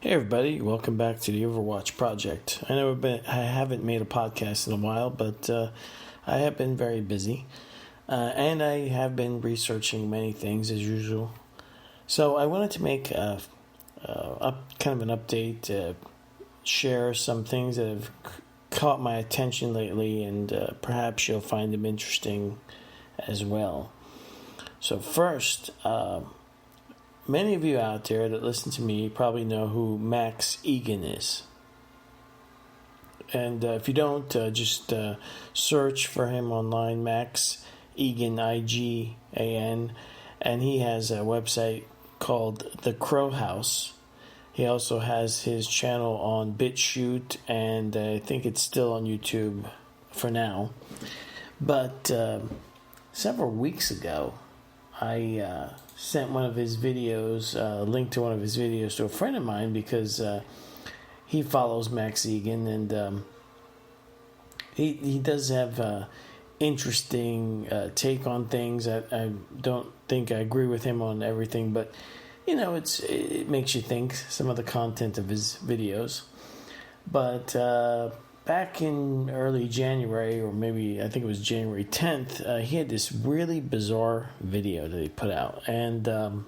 Hey everybody, welcome back to the Overwatch Project. I know I haven't made a podcast in a while, but I have been very busy, and I have been researching many things as usual. So I wanted to make kind of an update, share some things that have caught my attention lately, and perhaps you'll find them interesting as well. So first, many of you out there that listen to me probably know who Max Egan is. And if you don't, just search for him online, Max Egan, I-G-A-N. And he has a website called The Crow House. He also has his channel on BitChute, and I think it's still on YouTube for now. But several weeks ago, I sent one of his videos, a link to one of his videos to a friend of mine because he follows Max Egan, and he does have interesting take on things. I don't think I agree with him on everything, but you know, it makes you think, some of the content of his videos. But back in early January, or maybe I think it was January 10th, he had this really bizarre video that he put out. And to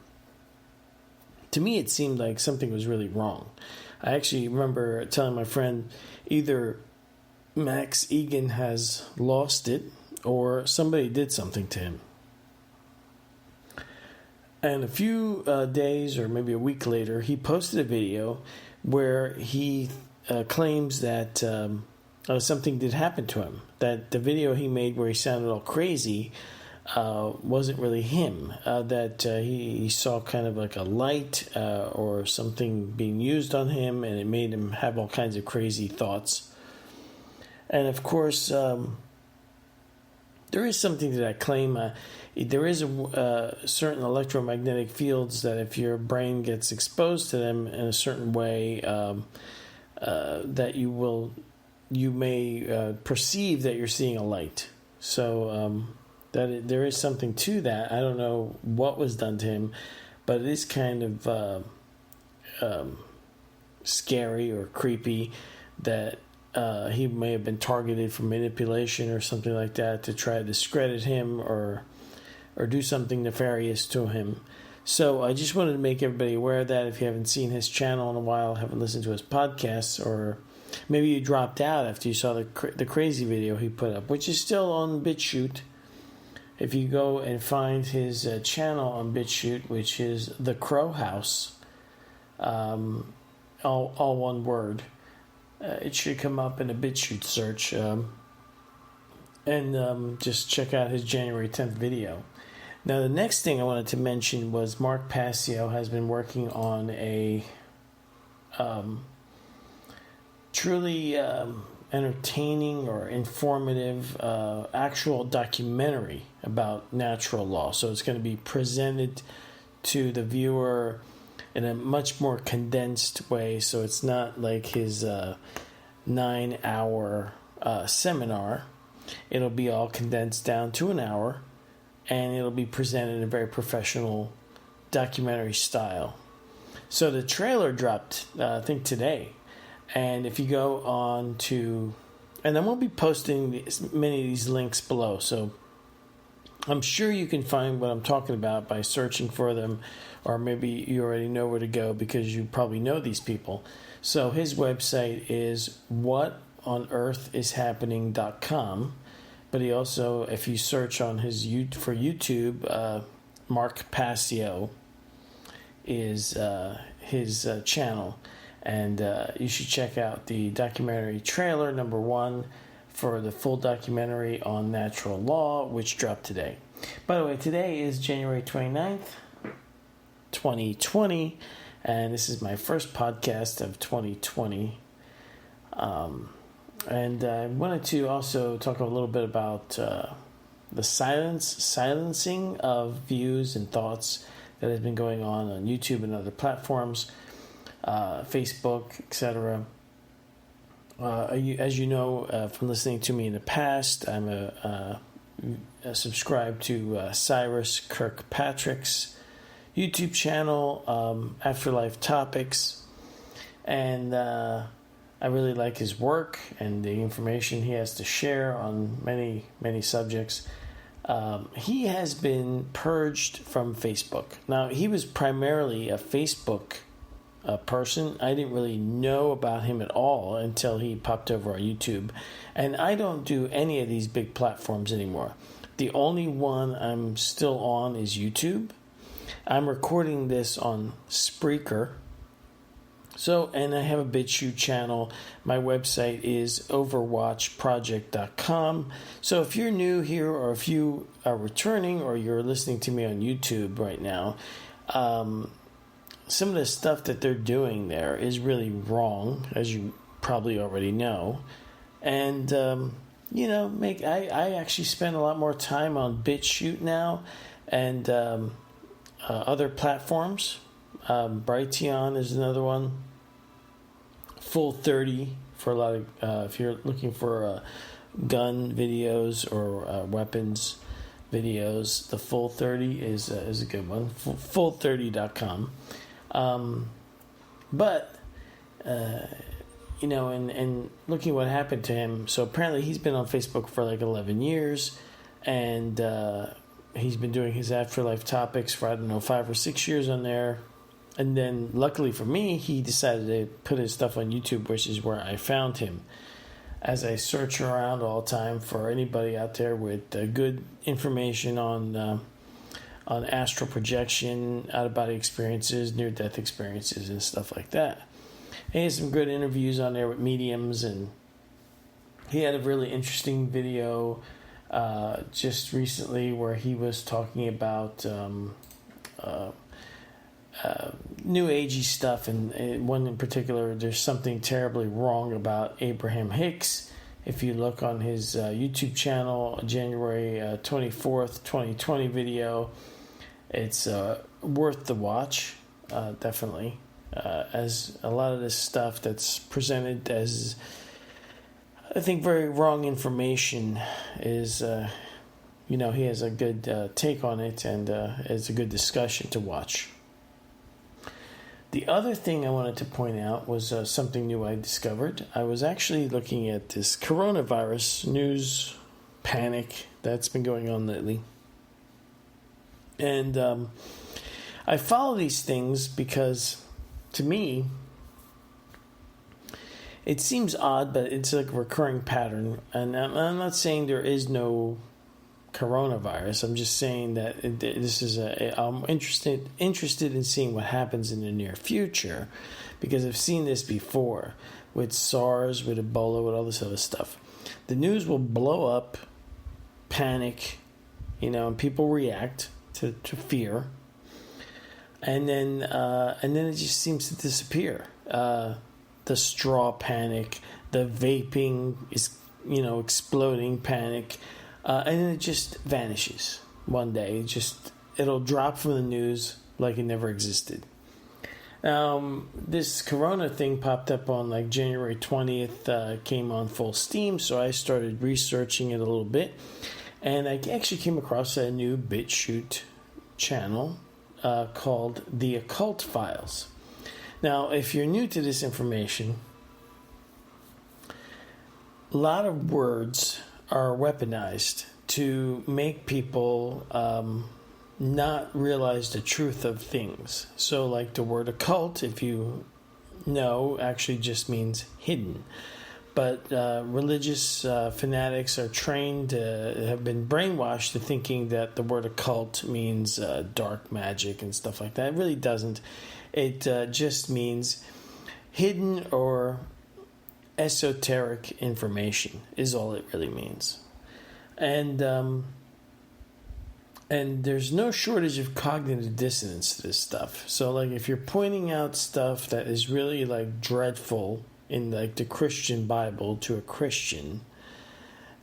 me, it seemed like something was really wrong. I actually remember telling my friend, either Max Egan has lost it or somebody did something to him. And a few days or maybe a week later, he posted a video where he claims that something did happen to him. That the video he made where he sounded all crazy wasn't really him. That he saw kind of like a light or something being used on him, and it made him have all kinds of crazy thoughts. And of course, there is something to that claim. There is certain electromagnetic fields that if your brain gets exposed to them in a certain way, that you may perceive that you're seeing a light. So there is something to that. I don't know what was done to him, but it is kind of scary or creepy that he may have been targeted for manipulation or something like that to try to discredit him or do something nefarious to him. So I just wanted to make everybody aware of that. If you haven't seen his channel in a while, haven't listened to his podcasts, or maybe you dropped out after you saw the crazy video he put up, which is still on BitChute. If you go and find his channel on BitChute, which is The Crow House, all one word, it should come up in a BitChute search. And just check out his January 10th video. Now, the next thing I wanted to mention was Mark Passio has been working on a truly entertaining or informative actual documentary about natural law. So it's going to be presented to the viewer in a much more condensed way. So it's not like his 9-hour seminar. It'll be all condensed down to an hour, and it'll be presented in a very professional documentary style. So the trailer dropped, I think, today. And if you go on to... And I won't be posting many of these links below, so I'm sure you can find what I'm talking about by searching for them, or maybe you already know where to go because you probably know these people. So his website is whatonearthishappening.com. But he also, if you search on his for YouTube, Mark Passio is his channel, and you should check out the documentary trailer number 1 for the full documentary on natural law, which dropped today. By the way, today is January 29th, 2020, and this is my first podcast of 2020. And I wanted to also talk a little bit about the silencing of views and thoughts that has been going on YouTube and other platforms, Facebook, etc. As you know from listening to me in the past, I'm subscribed to Cyrus Kirkpatrick's YouTube channel, Afterlife Topics. and I really like his work and the information he has to share on many subjects. He has been purged from Facebook. Now, he was primarily a Facebook person. I didn't really know about him at all until he popped over on YouTube. And I don't do any of these big platforms anymore. The only one I'm still on is YouTube. I'm recording this on Spreaker. So, and I have a BitChute channel. My website is OverwatchProject.com. So if you're new here, or if you are returning, or you're listening to me on YouTube right now, some of the stuff that they're doing there is really wrong, as you probably already know. And, I actually spend a lot more time on BitChute now and other platforms. Brighteon is another one. Full 30 for a lot of, if you're looking for gun videos or weapons videos, the Full 30 is a good one. Full30.com. And looking what happened to him. So apparently he's been on Facebook for like 11 years, and he's been doing his afterlife topics for, 5 or 6 years on there. And then, luckily for me, he decided to put his stuff on YouTube, which is where I found him. As I search around all the time for anybody out there with good information on astral projection, out-of-body experiences, near-death experiences, and stuff like that. And he has some good interviews on there with mediums, and he had a really interesting video just recently where he was talking about new agey stuff, and one in particular, there's something terribly wrong about Abraham Hicks. If you look on his YouTube channel, January 24th, 2020 video, it's worth the watch, definitely, as a lot of this stuff that's presented as, I think, very wrong information is, he has a good take on it, and it's a good discussion to watch. The other thing I wanted to point out was something new I discovered. I was actually looking at this coronavirus news panic that's been going on lately. And I follow these things because, to me, it seems odd, but it's like a recurring pattern. And I'm not saying there is no coronavirus. I'm just saying that this is I'm interested in seeing what happens in the near future, because I've seen this before with SARS, with Ebola, with all this other stuff. The news will blow up, panic, and people react to fear, and then it just seems to disappear. The straw panic, the vaping is exploding panic. And then it just vanishes one day. It'll drop from the news like it never existed. This corona thing popped up on like January 20th, came on full steam, so I started researching it a little bit. And I actually came across a new BitChute channel called The Occult Files. Now, if you're new to this information, a lot of words are weaponized to make people not realize the truth of things. So like the word occult, if you know, actually just means hidden. But religious fanatics are trained, have been brainwashed to thinking that the word occult means dark magic and stuff like that. It really doesn't. It just means hidden or esoteric information is all it really means. And there's no shortage of cognitive dissonance to this stuff. So like if you're pointing out stuff that is really like dreadful in like the Christian Bible to a Christian,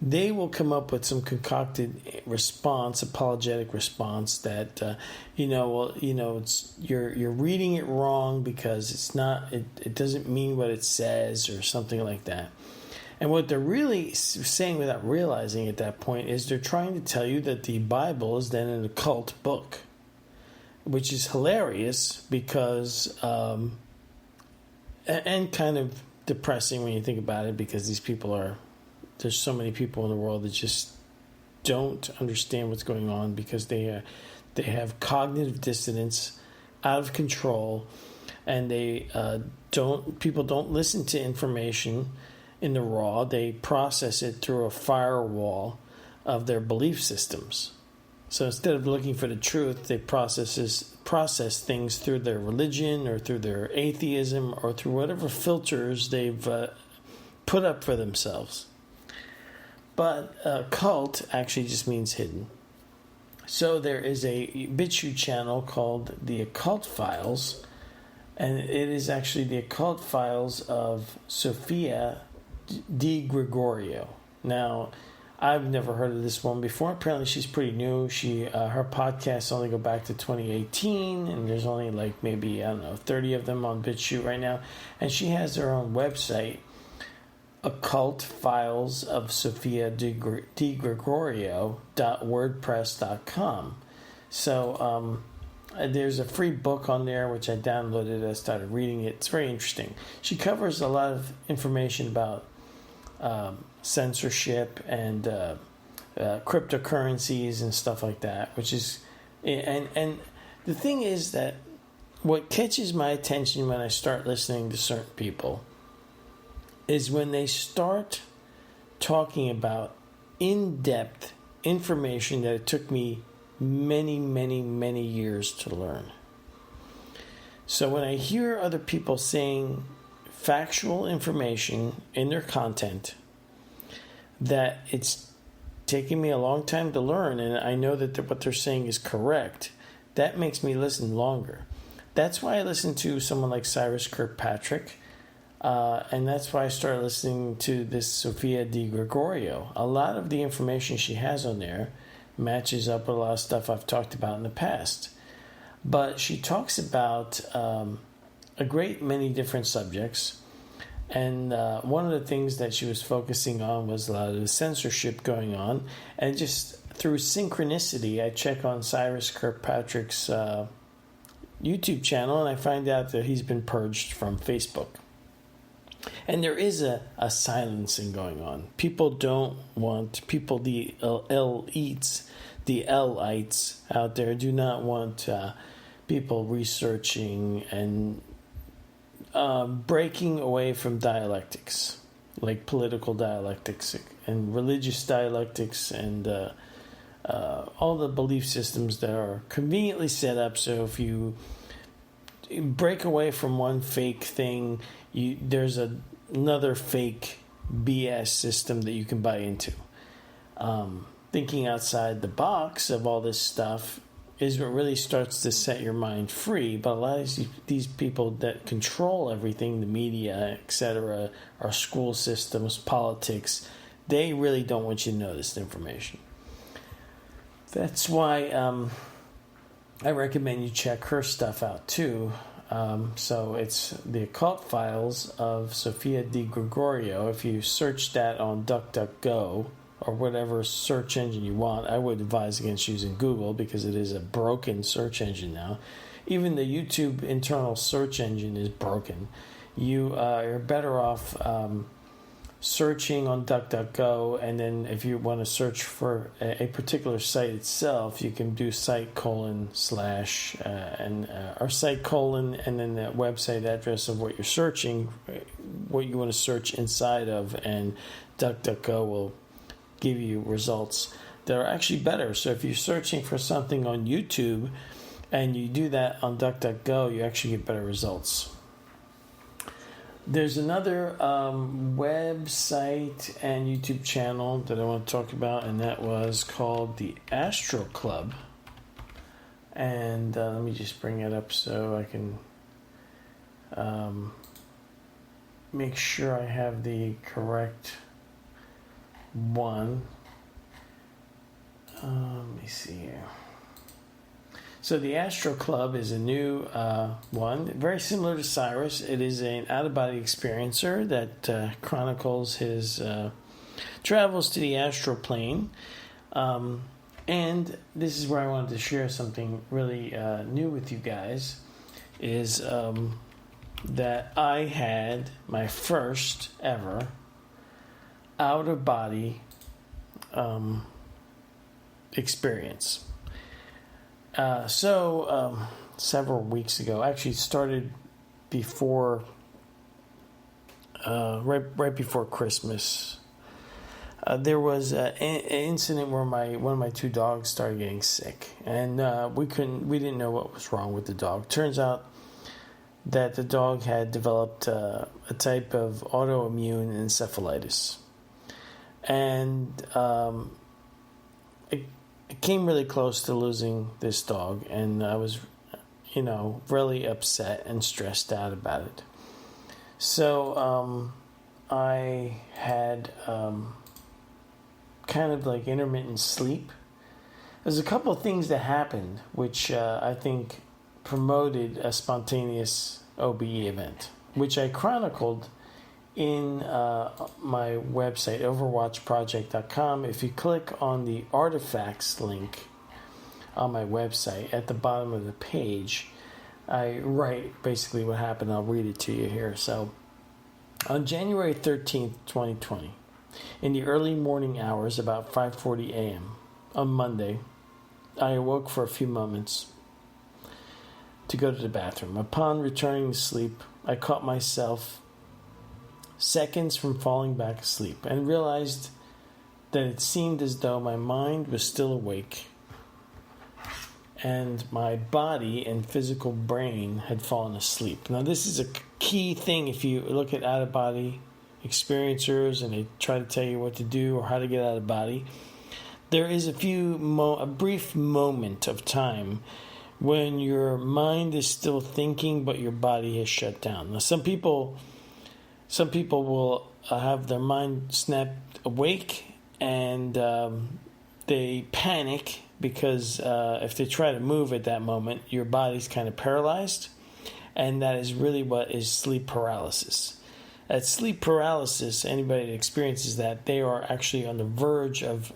they will come up with some concocted response, apologetic response that it's you're reading it wrong because it's not, it doesn't mean what it says or something like that. And what they're really saying without realizing at that point is they're trying to tell you that the Bible is then an occult book, which is hilarious because and kind of depressing when you think about it, because there's so many people in the world that just don't understand what's going on, because they have cognitive dissonance, out of control, and people don't listen to information in the raw. They process it through a firewall of their belief systems. So instead of looking for the truth, they process things through their religion or through their atheism or through whatever filters they've put up for themselves. But cult actually just means hidden. So there is a BitChute channel called The Occult Files, and it is actually the occult files of Sophia Di Gregorio. Now, I've never heard of this one before. Apparently, she's pretty new. Her podcasts only go back to 2018, and there's only like maybe, 30 of them on BitChute right now. And she has her own website, Occult Files of Sophia Di Gregorio.wordpress.com. So there's a free book on there which I downloaded. I started reading it. It's very interesting. She covers a lot of information about censorship and cryptocurrencies and stuff like that, which is, and the thing is that what catches my attention when I start listening to certain people is when they start talking about in-depth information that it took me many, many, many years to learn. So when I hear other people saying factual information in their content that it's taking me a long time to learn, and I know that what they're saying is correct, that makes me listen longer. That's why I listen to someone like Cyrus Kirkpatrick, and that's why I started listening to this Sophia Di Gregorio. A lot of the information she has on there matches up with a lot of stuff I've talked about in the past. But she talks about a great many different subjects. And one of the things that she was focusing on was a lot of the censorship going on. And just through synchronicity, I check on Cyrus Kirkpatrick's YouTube channel, and I find out that he's been purged from Facebook. And there is a silencing going on. People don't want, the L-ites out there do not want people researching and breaking away from dialectics, like political dialectics and religious dialectics and all the belief systems that are conveniently set up. So if you break away from one fake thing, there's another fake BS system that you can buy into. Thinking outside the box of all this stuff is what really starts to set your mind free. But a lot of these people that control everything, the media, etc., our school systems, politics, they really don't want you to know this information. That's why I recommend you check her stuff out too. So it's the Occult Files of Sophia Di Gregorio. If you search that on DuckDuckGo or whatever search engine you want, I would advise against using Google because it is a broken search engine now. Even the YouTube internal search engine is broken. You're better off searching on DuckDuckGo, and then if you want to search for a particular site itself, you can do site : or site : and then the website address of what you're searching, what you want to search inside of, and DuckDuckGo will give you results that are actually better. So if you're searching for something on YouTube and you do that on DuckDuckGo, you actually get better results. There's another website and YouTube channel that I want to talk about, and that was called the Astro Club. And let me just bring it up so I can make sure I have the correct one. Let me see here. So the Astro Club is a new one, very similar to Cyrus. It is an out-of-body experiencer that chronicles his travels to the astral plane. And this is where I wanted to share something really new with you guys. Is that I had my first ever out-of-body experience. Several weeks ago, actually it started before, right before Christmas. There was an incident where one of my two dogs started getting sick, and we didn't know what was wrong with the dog. Turns out that the dog had developed a type of autoimmune encephalitis, and it came really close to losing this dog, and I was, really upset and stressed out about it. So I had kind of like intermittent sleep. There's a couple of things that happened which I think promoted a spontaneous OBE event, which I chronicled in my website, OverwatchProject.com. If you click on the artifacts link on my website at the bottom of the page, I write basically what happened. I'll read it to you here. So, on January 13th, 2020, in the early morning hours, about 5:40 a.m. on Monday, I awoke for a few moments to go to the bathroom. Upon returning to sleep, I caught myself seconds from falling back asleep and realized that it seemed as though my mind was still awake and my body and physical brain had fallen asleep. Now, this is a key thing if you look at out-of-body experiencers and they try to tell you what to do or how to get out of body. There is a brief moment of time when your mind is still thinking but your body has shut down. Now, some people will have their mind snapped awake and they panic because if they try to move at that moment, your body's kind of paralyzed, and that is really what is sleep paralysis. At sleep paralysis, anybody that experiences that, they are actually on the verge of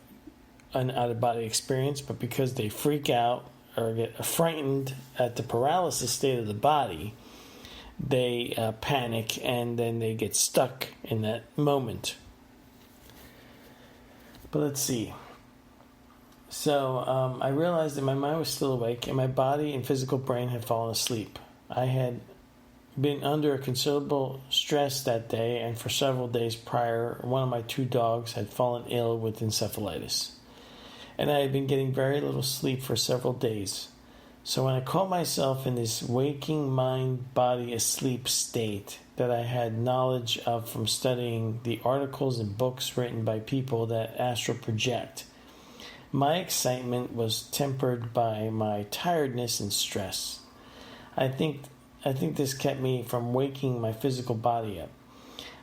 an out-of-body experience, but because they freak out or get frightened at the paralysis state of the body, they panic and then they get stuck in that moment. But let's see. So I realized that my mind was still awake and my body and physical brain had fallen asleep. I had been under a considerable stress that day, and for several days prior, one of my two dogs had fallen ill with encephalitis. And I had been getting very little sleep for several days. So when I caught myself in this waking mind, body asleep state that I had knowledge of from studying the articles and books written by people that astral project, my excitement was tempered by my tiredness and stress. I think this kept me from waking my physical body up.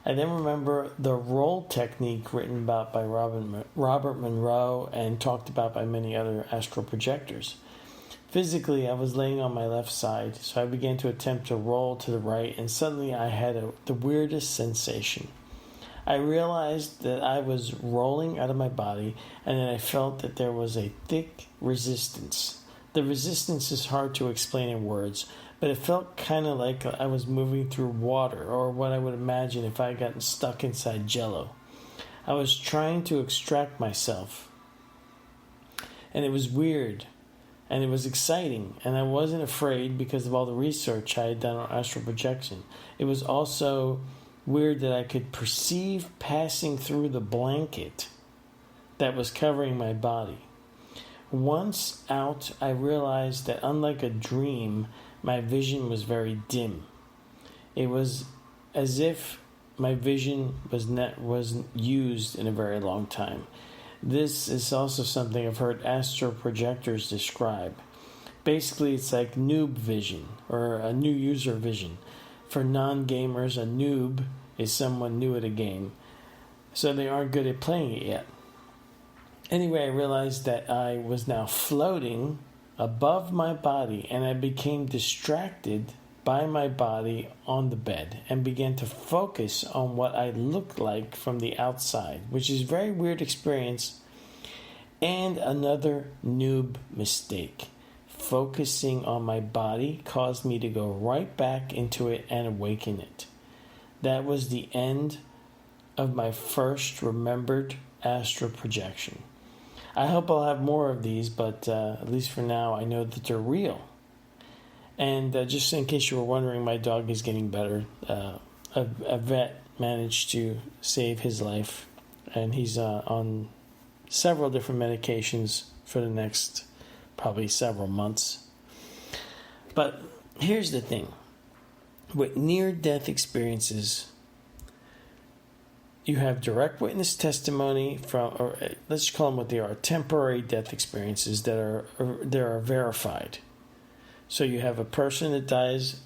I then remember the roll technique written about by Robert Monroe and talked about by many other astral projectors. Physically, I was laying on my left side, so I began to attempt to roll to the right, and suddenly I had the weirdest sensation. I realized that I was rolling out of my body, and then I felt that there was a thick resistance. The resistance is hard to explain in words, but it felt kind of like I was moving through water, or what I would imagine if I had gotten stuck inside Jell-O. I was trying to extract myself, and it was weird, and it was exciting, and I wasn't afraid because of all the research I had done on astral projection. It was also weird that I could perceive passing through the blanket that was covering my body. Once out, I realized that unlike a dream, my vision was very dim. It was as if my vision wasn't used in a very long time. This is also something I've heard astral projectors describe. Basically, it's like noob vision or a new user vision. For non-gamers, a noob is someone new at a game, so they aren't good at playing it yet. Anyway, I realized that I was now floating above my body, and I became distracted by my body on the bed and began to focus on what I looked like from the outside, which is a very weird experience and another noob mistake. focusing on my body caused me to go right back into it and awaken it. That was the end of my first remembered astral projection. I hope I'll have more of these, but at least for now, I know that they're real. And just in case you were wondering, my dog is getting better. A vet managed to save his life, and he's on several different medications for the next probably several months. But here's the thing. With near-death experiences, you have direct witness testimony from, or let's call them what they are, temporary death experiences that are verified. So you have a person that dies,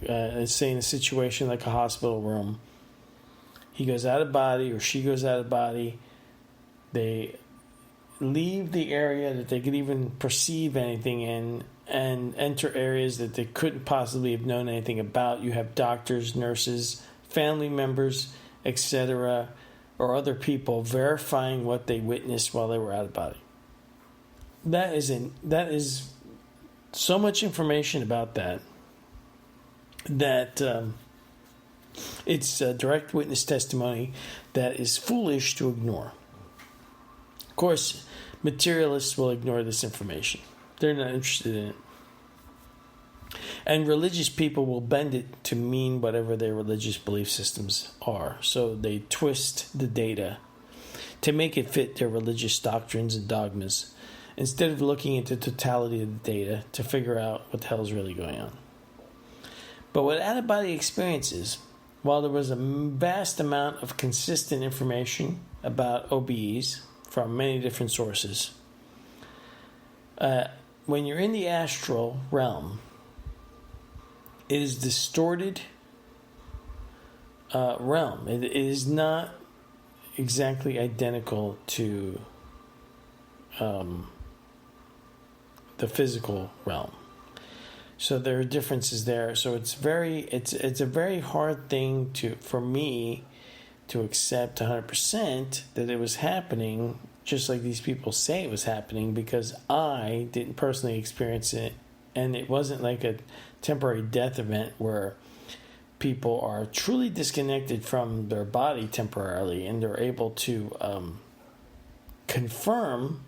let's say in a situation like a hospital room. He goes out of body or she goes out of body. They leave the area that they could even perceive anything in and enter areas that they couldn't possibly have known anything about. You have doctors, nurses, family members, etc., or other people verifying what they witnessed while they were out of body. That is so much information about that it's direct witness testimony that is foolish to ignore. Of course, materialists will ignore this information. They're not interested in it. And religious people will bend it to mean whatever their religious belief systems are. So they twist the data to make it fit their religious doctrines and dogmas, instead of looking at the totality of the data to figure out what the hell is really going on. But with out-of-body experiences, while there was a vast amount of consistent information about OBEs from many different sources, when you're in the astral realm, it is distorted realm. It is not exactly identical to the physical realm. So there are differences there. So it's a very hard thing for me to accept 100% that it was happening just like these people say it was happening, because I didn't personally experience it, and it wasn't like a temporary death event where people are truly disconnected from their body temporarily and they're able to confirm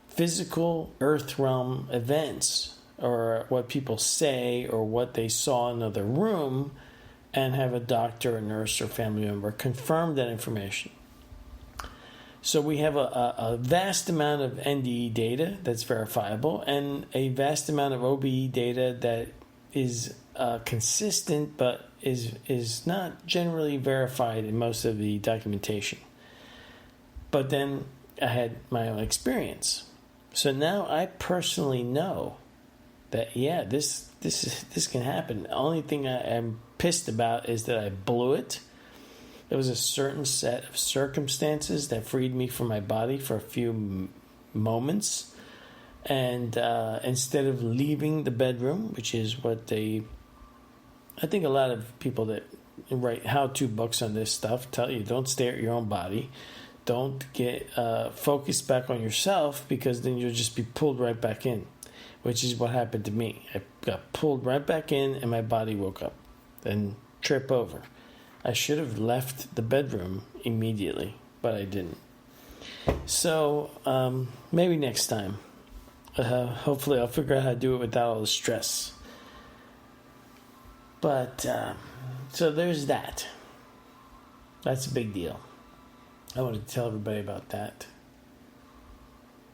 physical earth realm events, or what people say, or what they saw in another room, and have a doctor, a nurse, or family member confirm that information. So we have a vast amount of NDE data that's verifiable, and a vast amount of OBE data that is consistent, but is not generally verified in most of the documentation. But then I had my own experience. So now I personally know that, yeah, this can happen. The only thing I am pissed about is that I blew it. There was a certain set of circumstances that freed me from my body for a few moments. And instead of leaving the bedroom, which is what I think a lot of people that write how-to books on this stuff tell you, don't stare at your own body. Don't get focused back on yourself, because then you'll just be pulled right back in, which is what happened to me. I got pulled right back in and my body woke up and trip over. I should have left the bedroom immediately, but I didn't. So maybe next time. Hopefully I'll figure out how to do it without all the stress. But so there's that. That's a big deal. I wanted to tell everybody about that.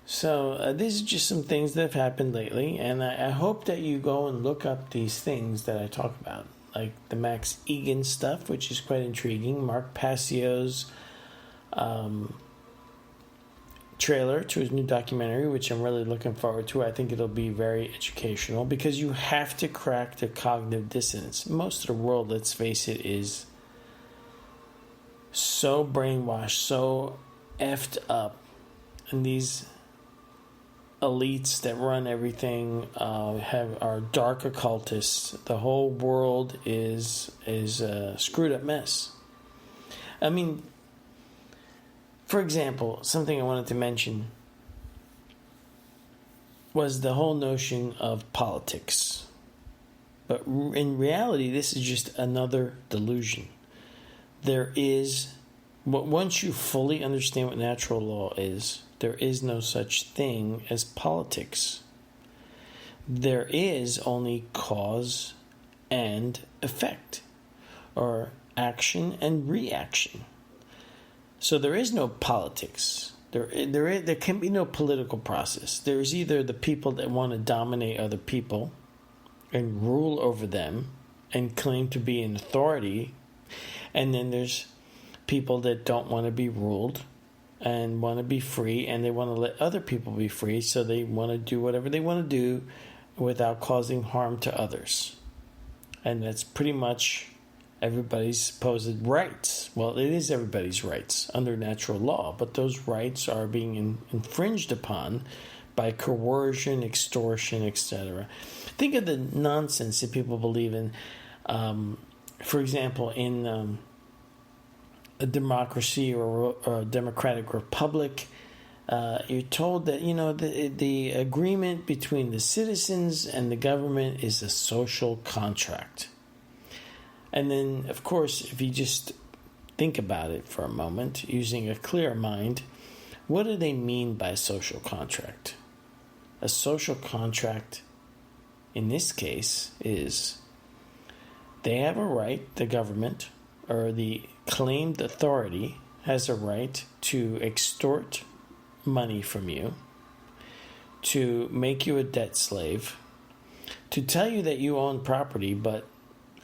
So these are just some things that have happened lately, and I hope that you go and look up these things that I talk about, like the Max Egan stuff, which is quite intriguing, Mark Passio's trailer to his new documentary, which I'm really looking forward to. I think it'll be very educational, because you have to crack the cognitive dissonance. Most of the world, let's face it, is so brainwashed, so effed up, and these elites that run everything are dark occultists. The whole world is a screwed up mess. I mean, for example, something I wanted to mention. was the whole notion of politics. But in reality, this is just another delusion. There is, once you fully understand what natural law is, there is no such thing as politics. There is only cause and effect, or action and reaction. So there is no politics. There can be no political process. There is either the people that want to dominate other people and rule over them and claim to be an authority, and then there's people that don't want to be ruled and want to be free, and they want to let other people be free, so they want to do whatever they want to do without causing harm to others. And that's pretty much everybody's supposed rights. Well, it is everybody's rights under natural law, but those rights are being infringed upon by coercion, extortion, etc. Think of the nonsense that people believe in. For example, in a democracy or a democratic republic, you're told that the agreement between the citizens and the government is a social contract. And then, of course, if you just think about it for a moment, using a clear mind, what do they mean by a social contract? A social contract, in this case, is they have a right, the government, or the claimed authority has a right to extort money from you, to make you a debt slave, to tell you that you own property, but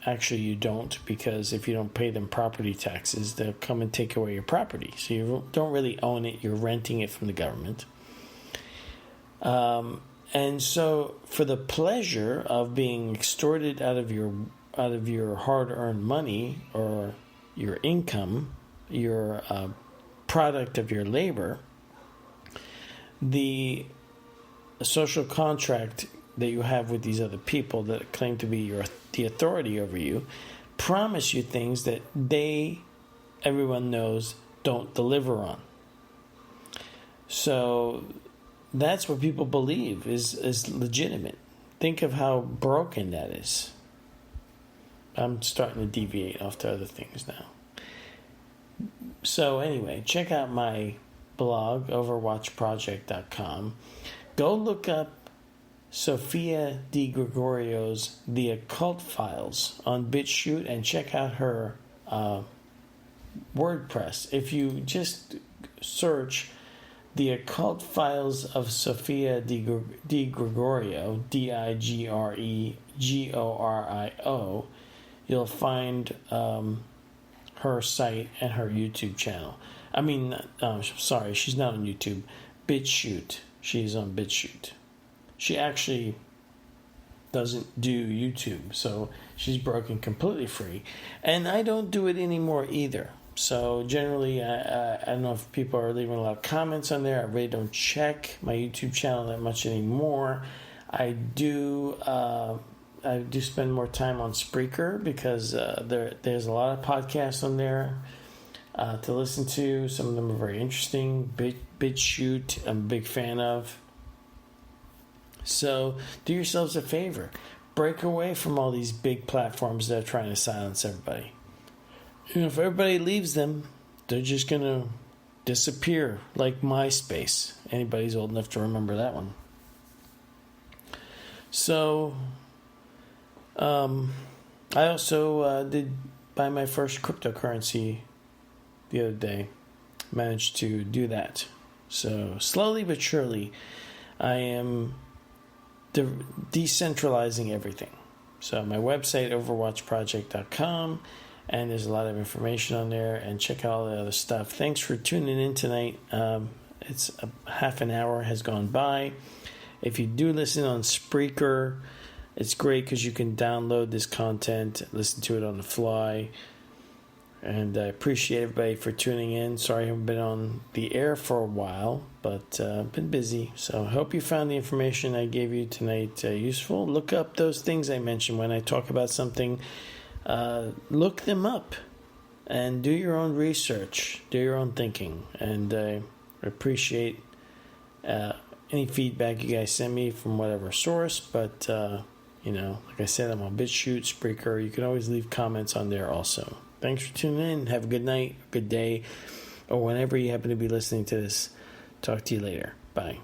actually you don't, because if you don't pay them property taxes, they'll come and take away your property. So you don't really own it, you're renting it from the government. And so for the pleasure of being extorted out of your hard-earned money, or your income, your product of your labor, the social contract that you have with these other people that claim to be the authority over you promise you things that everyone knows, don't deliver on. So that's what people believe is legitimate. Think of how broken that is. I'm starting to deviate off to other things now. So anyway, check out my blog, OverwatchProject.com. Go look up Sophia DiGregorio's The Occult Files on BitChute and check out her WordPress. If you just search The Occult Files of Sophia DiGregorio, DiGregorio, you'll find her site and her YouTube channel. Sorry, she's not on YouTube. BitChute. She's on BitChute. She actually doesn't do YouTube, so she's broken completely free. And I don't do it anymore either. So generally, I don't know if people are leaving a lot of comments on there. I really don't check my YouTube channel that much anymore. I do spend more time on Spreaker because there's a lot of podcasts on there to listen to. Some of them are very interesting. BitChute, I'm a big fan of. So do yourselves a favor. Break away from all these big platforms that are trying to silence everybody. If everybody leaves them, they're just going to disappear like MySpace. Anybody's old enough to remember that one. So, I also did buy my first cryptocurrency the other day. Managed to do that. So, slowly but surely, I am decentralizing everything. So, my website, OverwatchProject.com, and there's a lot of information on there, and check out all the other stuff. Thanks for tuning in tonight. It's half an hour has gone by. If you do listen on Spreaker, it's great because you can download this content, listen to it on the fly. And I appreciate everybody for tuning in. Sorry I haven't been on the air for a while, but I've been busy. So I hope you found the information I gave you tonight useful. Look up those things I mentioned when I talk about something. Look them up and do your own research, do your own thinking. And I appreciate any feedback you guys send me from whatever source. But, like I said, I'm on BitChute, Spreaker. You can always leave comments on there also. Thanks for tuning in. Have a good night, good day, or whenever you happen to be listening to this. Talk to you later. Bye.